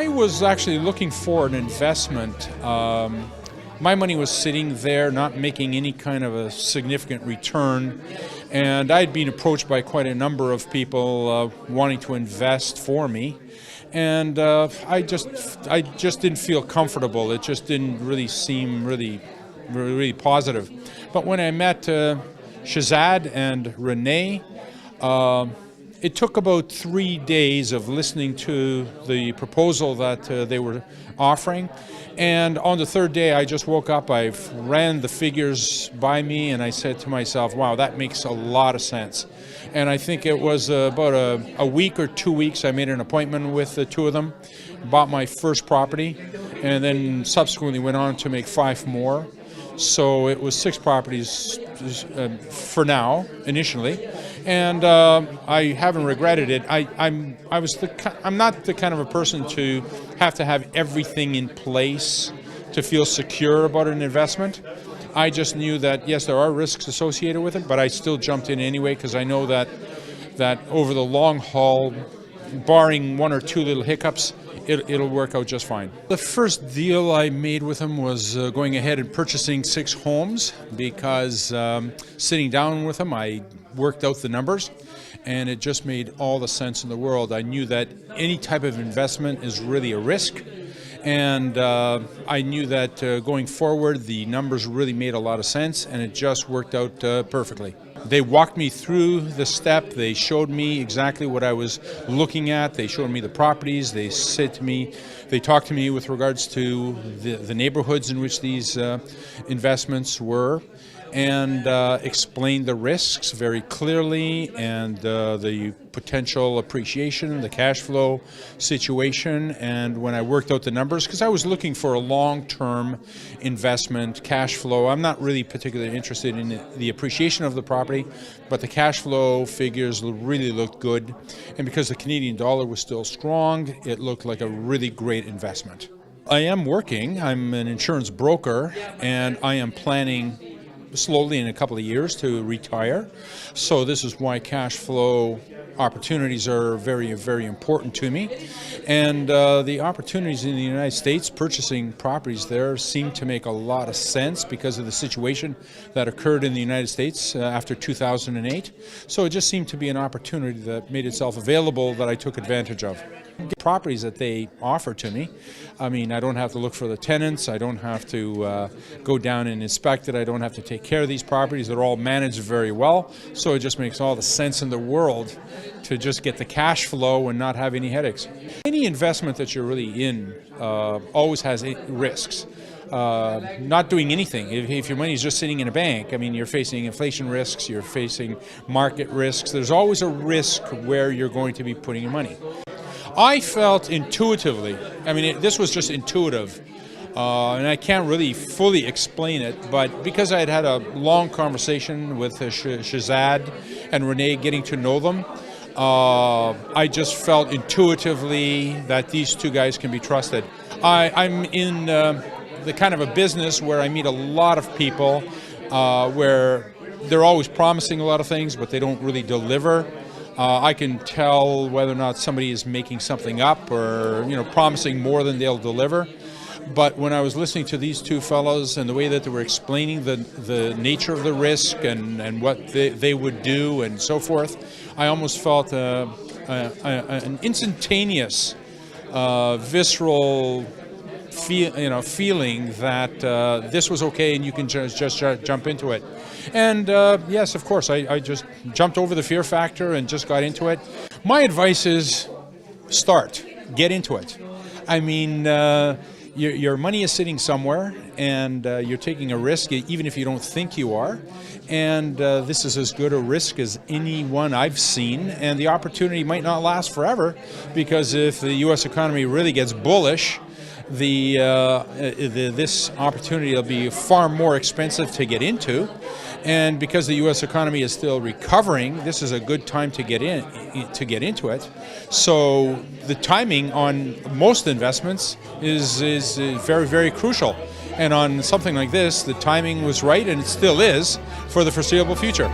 I was actually looking for an investment. My money was sitting there, not making any kind of a significant return, and I'd been approached by quite a number of people wanting to invest for me, and I just didn't feel comfortable. It just didn't really seem really positive. But when I met Shahzad and Rinay, it took about 3 days of listening to the proposal that they were offering. And on the third day, I just woke up, I ran the figures by me, and I said to myself, wow, that makes a lot of sense. And I think it was about a week or 2 weeks, I made an appointment with the two of them, bought my first property, and then subsequently went on to make 5 more. So it was 6 properties for now, initially, and I haven't regretted it. I'm not the kind of a person to have everything in place to feel secure about an investment. I just knew that yes, there are risks associated with it, but I still jumped in anyway because I know that over the long haul, barring 1 or 2 little hiccups, it'll work out just fine. The first deal I made with him was going ahead and purchasing 6 homes because sitting down with him, I worked out the numbers, and it just made all the sense in the world. I knew that any type of investment is really a risk, and I knew that going forward, the numbers really made a lot of sense, and it just worked out perfectly. They walked me through the step. They showed me exactly what I was looking at. They showed me the properties. They said to me, they talked to me with regards to the neighborhoods in which these investments were, and explained the risks very clearly, and the potential appreciation, the cash flow situation. And when I worked out the numbers, because I was looking for a long-term investment, cash flow, I'm not really particularly interested in the appreciation of the property, but the cash flow figures really looked good. And because the Canadian dollar was still strong, it looked like a really great investment. I am working, I'm an insurance broker, and I am planning slowly in a couple of years to retire. So this is why cash flow opportunities are very, very important to me. And the opportunities in the United States, purchasing properties there, seem to make a lot of sense because of the situation that occurred in the United States after 2008. So it just seemed to be an opportunity that made itself available that I took advantage of. Properties that they offer to me, I mean, I don't have to look for the tenants, I don't have to go down and inspect it, I don't have to take care of these properties. They're all managed very well, so it just makes all the sense in the world to just get the cash flow and not have any headaches. Any investment that you're really in always has risks. Not doing anything. If your money is just sitting in a bank, I mean, you're facing inflation risks, you're facing market risks. There's always a risk where you're going to be putting your money. I felt intuitively, I mean, this was just intuitive, and I can't really fully explain it, but because I had a long conversation with Shahzad and Rinay, getting to know them, I just felt intuitively that these two guys can be trusted. I'm in the kind of a business where I meet a lot of people where they're always promising a lot of things, but they don't really deliver. I can tell whether or not somebody is making something up or, promising more than they'll deliver. But when I was listening to these two fellows and the way that they were explaining the nature of the risk and what they would do and so forth, I almost felt an instantaneous, visceral feeling that this was okay and you can just jump into it. And yes, of course, I just jumped over the fear factor and just got into it. My advice is start, get into it. I mean, your money is sitting somewhere and you're taking a risk, even if you don't think you are. And this is as good a risk as any one I've seen. And the opportunity might not last forever, because if the U.S. economy really gets bullish, this opportunity will be far more expensive to get into, and because the U.S. economy is still recovering, this is a good time to get into it. So the timing on most investments is very, very crucial, and on something like this, the timing was right, and it still is for the foreseeable future.